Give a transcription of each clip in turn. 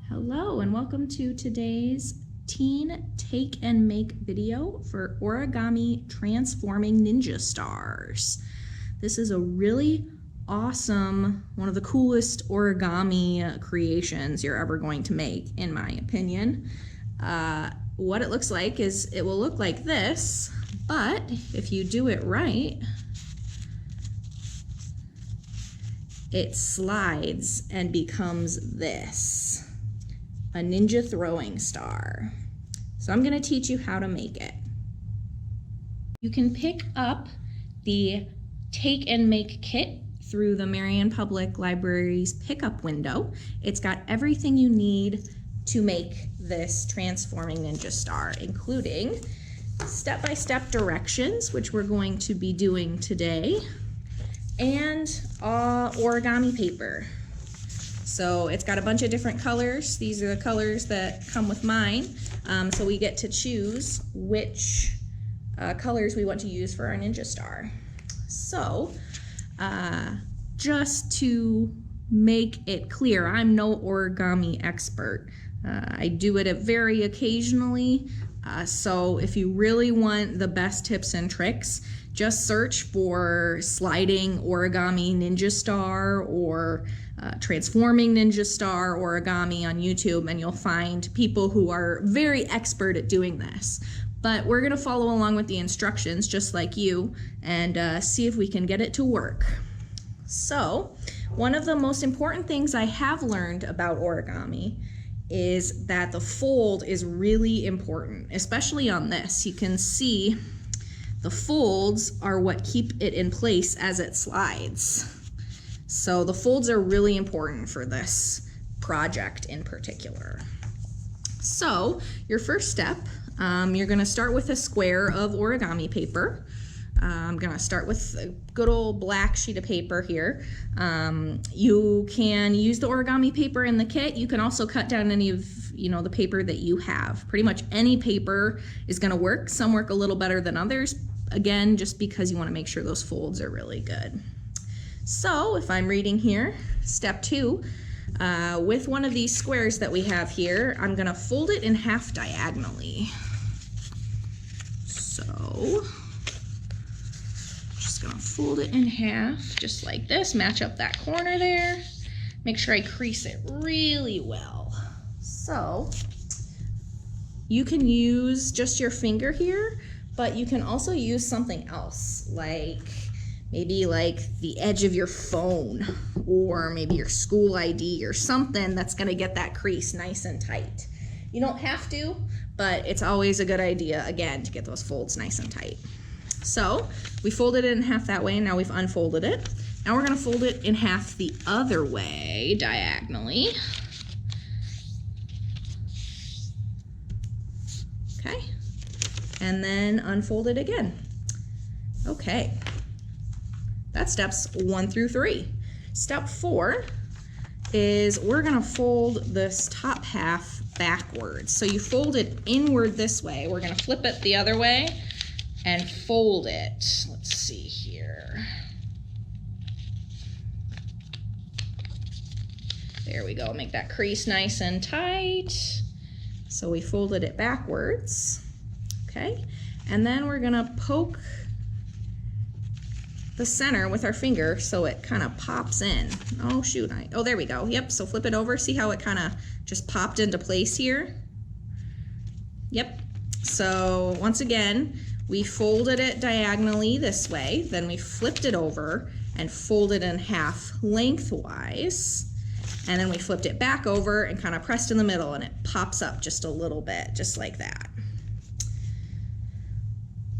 Hello and welcome to today's Teen Take and Make video for Origami Transforming Ninja Stars. This is a really awesome, one of the coolest origami creations you're ever going to make, in my opinion. What it looks like is it will look like this, but if you do it right, it slides and becomes this, a ninja throwing star. So I'm going to teach you how to make it. You can pick up the Take and Make kit through the Marion Public Library's pickup window. It's got everything you need to make this transforming ninja star, including step-by-step directions, which we're going to be doing today, and origami paper. So it's got a bunch of different colors. These are the colors that come with mine. So we get to choose which colors we want to use for our ninja star. So just to make it clear, I'm no origami expert. I do it very occasionally. So if you really want the best tips and tricks, just search for sliding origami ninja star or transforming ninja star origami on YouTube, and you'll find people who are very expert at doing this. But we're gonna follow along with the instructions just like you and see if we can get it to work. So one of the most important things I have learned about origami is that the fold is really important, especially on this. You can see the folds are what keep it in place as it slides. So the folds are really important for this project in particular. So your first step, you're gonna start with a square of origami paper. I'm gonna start with a good old black sheet of paper here. You can use the origami paper in the kit. You can also cut down any of the paper that you have. Pretty much any paper is gonna work. Some work a little better than others. Again, just because you wanna make sure those folds are really good. So if I'm reading here, step 2, with one of these squares that we have here, I'm gonna fold it in half diagonally. So just gonna fold it in half, just like this, match up that corner there. Make sure I crease it really well. So you can use just your finger here, but you can also use something else, like maybe like the edge of your phone, or maybe your school ID or something that's gonna get that crease nice and tight. You don't have to, but it's always a good idea, again, to get those folds nice and tight. So we folded it in half that way, and now we've unfolded it. Now we're gonna fold it in half the other way, diagonally. Okay, and then unfold it again. Okay. That's steps 1 through 3. Step 4 is we're gonna fold this top half backwards. So you fold it inward this way. We're gonna flip it the other way and fold it. Let's see here. There we go, make that crease nice and tight. So we folded it backwards, okay? And then we're gonna poke the center with our finger so it kind of pops in. Oh shoot, oh there we go. Yep, so flip it over. See how it kind of just popped into place here? Yep, so once again, we folded it diagonally this way, then we flipped it over and folded in half lengthwise, and then we flipped it back over and kind of pressed in the middle, and it pops up just a little bit, just like that.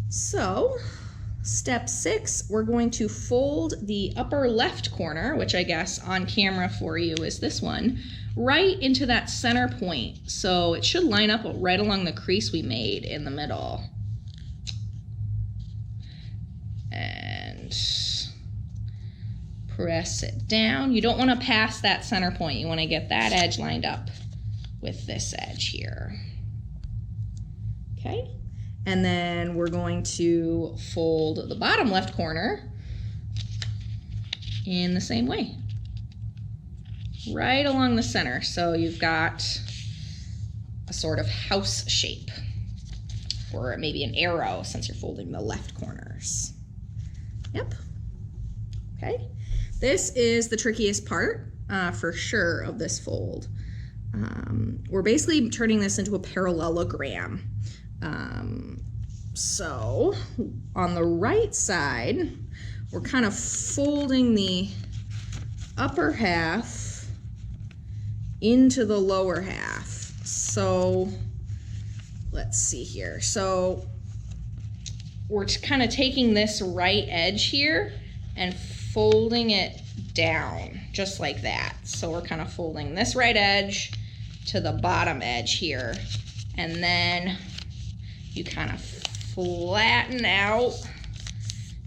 So step 6, we're going to fold the upper left corner, which I guess on camera for you is this one, right into that center point. So it should line up right along the crease we made in the middle. And press it down. You don't want to pass that center point. You want to get that edge lined up with this edge here. Okay. And then we're going to fold the bottom left corner in the same way. Right along the center. So you've got a sort of house shape, or maybe an arrow since you're folding the left corners. Yep. Okay. This is the trickiest part for sure of this fold. We're basically turning this into a parallelogram. So on the right side, we're kind of folding the upper half into the lower half. So let's see here. So we're kind of taking this right edge here and folding it down just like that. So we're kind of folding this right edge to the bottom edge here, and then you kind of flatten out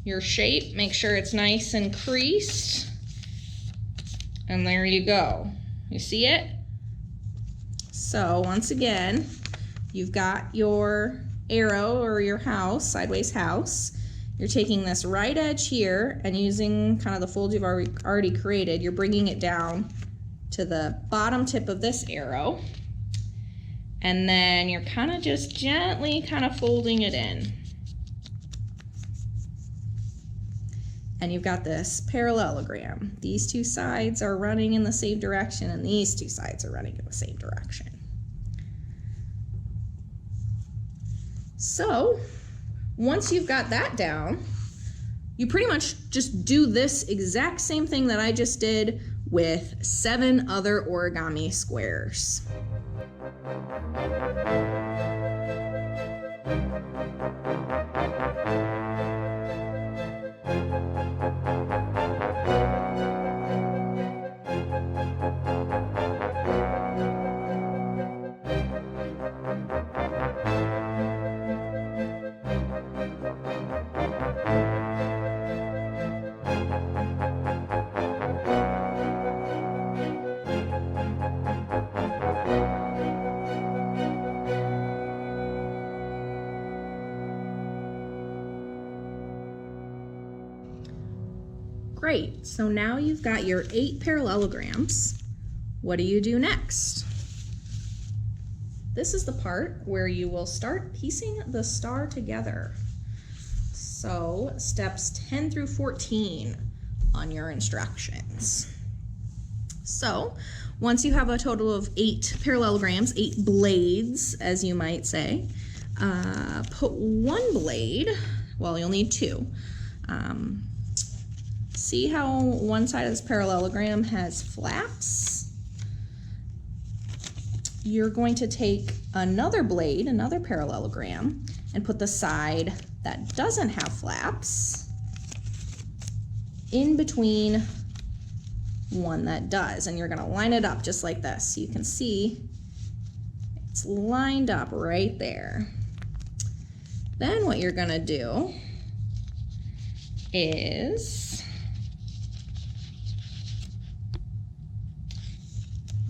your shape, make sure it's nice and creased, and there you go. You see it? So once again, you've got your arrow or your house, sideways house. You're taking this right edge here and using kind of the fold you've already created, you're bringing it down to the bottom tip of this arrow. And then you're kind of just gently kind of folding it in. And you've got this parallelogram. These two sides are running in the same direction, and these two sides are running in the same direction. So once you've got that down, you pretty much just do this exact same thing that I just did with 7 other origami squares. Great, so now you've got your 8 parallelograms. What do you do next? This is the part where you will start piecing the star together. So steps 10 through 14 on your instructions. So once you have a total of 8 parallelograms, 8 blades, as you might say, put one blade, well, you'll need 2. See how one side of this parallelogram has flaps? You're going to take another blade, another parallelogram, and put the side that doesn't have flaps in between one that does, and you're going to line it up just like this. So you can see it's lined up right there. Then what you're going to do is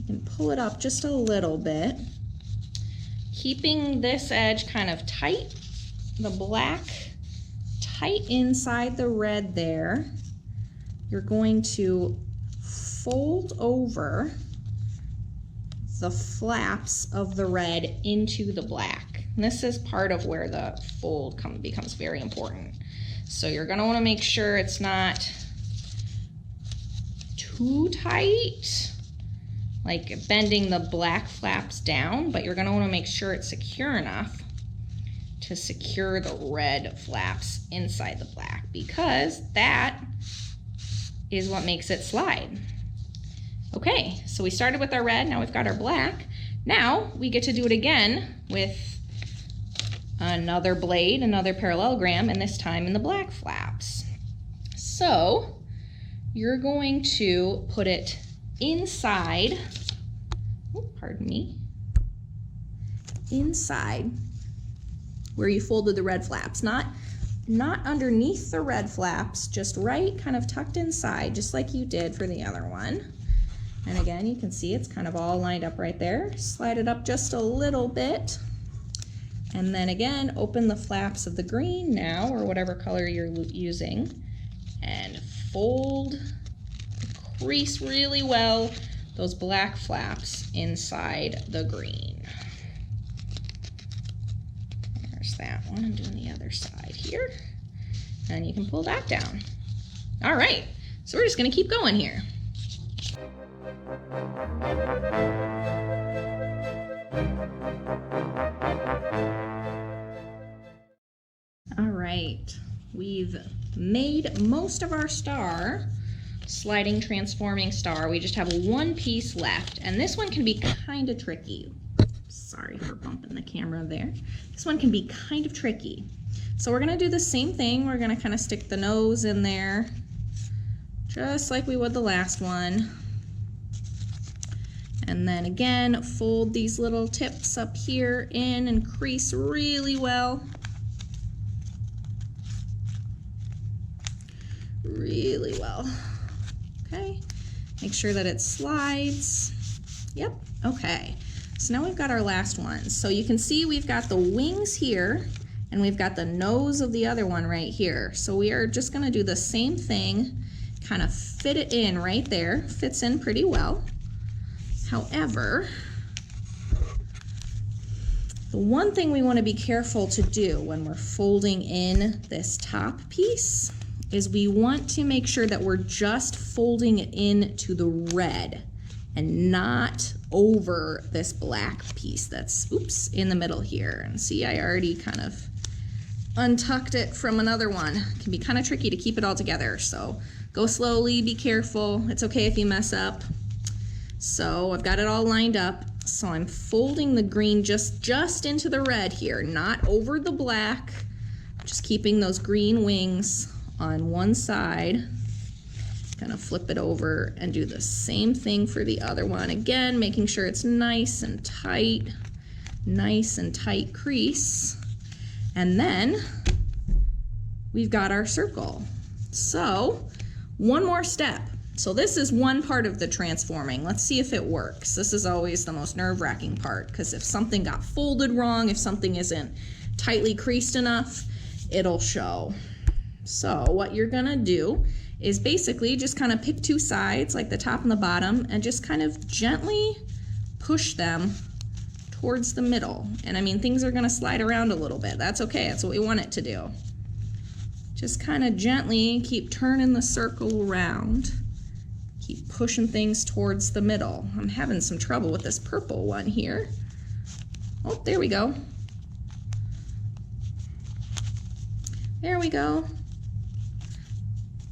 and pull it up just a little bit, keeping this edge kind of tight, the black tight inside the red there. You're going to fold over the flaps of the red into the black. And this is part of where the fold becomes very important. So you're going to want to make sure it's not too tight, like bending the black flaps down, but you're going to want to make sure it's secure enough to secure the red flaps inside the black, because that is what makes it slide. Okay, so we started with our red, now we've got our black. Now we get to do it again with another blade, another parallelogram, and this time in the black flaps. So you're going to put it inside, inside where you folded the red flaps, not underneath the red flaps, just right kind of tucked inside, just like you did for the other one. And again, you can see it's kind of all lined up right there. Slide it up just a little bit. And then again, open the flaps of the green now, or whatever color you're using, and fold crease really well those black flaps inside the green. There's that one. I'm doing the other side here. And you can pull that down. All right, so we're just gonna keep going here. All right, we've made most of our star, sliding, transforming star. We just have one piece left, and this one can be kind of tricky. Sorry for bumping the camera there. This one can be kind of tricky. So we're gonna do the same thing. We're gonna kind of stick the nose in there, just like we would the last one. And then again, fold these little tips up here in and crease really well. Really well. Okay, make sure that it slides. Yep, okay. So now we've got our last one. So you can see we've got the wings here, and we've got the nose of the other one right here. So we are just gonna do the same thing, kind of fit it in right there. Fits in pretty well. However, the one thing we wanna be careful to do when we're folding in this top piece is we want to make sure that we're just folding it into the red and not over this black piece that's, oops, in the middle here. And see, I already kind of untucked it from another one. It can be kind of tricky to keep it all together. So go slowly, be careful. It's okay if you mess up. So I've got it all lined up. So I'm folding the green just into the red here, not over the black. Just keeping those green wings on one side. Gonna flip it over and do the same thing for the other one. Again, making sure it's nice and tight crease. And then we've got our circle. So one more step. So this is one part of the transforming. Let's see if it works. This is always the most nerve-wracking part, because if something got folded wrong, if something isn't tightly creased enough, it'll show. So what you're gonna do is basically just kind of pick two sides, like the top and the bottom, and just kind of gently push them towards the middle. And I mean, things are gonna slide around a little bit. That's okay, that's what we want it to do. Just kind of gently keep turning the circle around. Keep pushing things towards the middle. I'm having some trouble with this purple one here. Oh, there we go. There we go.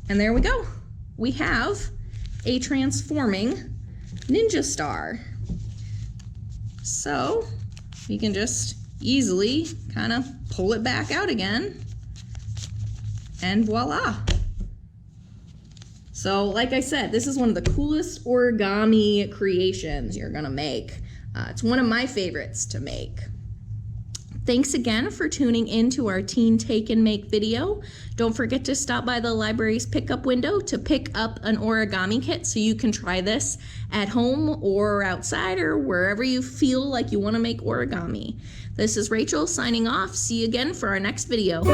And there we go. We have a transforming ninja star. So we can just easily kind of pull it back out again, and voila. So like I said, this is one of the coolest origami creations you're gonna make. It's one of my favorites to make. Thanks again for tuning in to our Teen Take and Make video. Don't forget to stop by the library's pickup window to pick up an origami kit so you can try this at home or outside or wherever you feel like you want to make origami. This is Rachel signing off. See you again for our next video.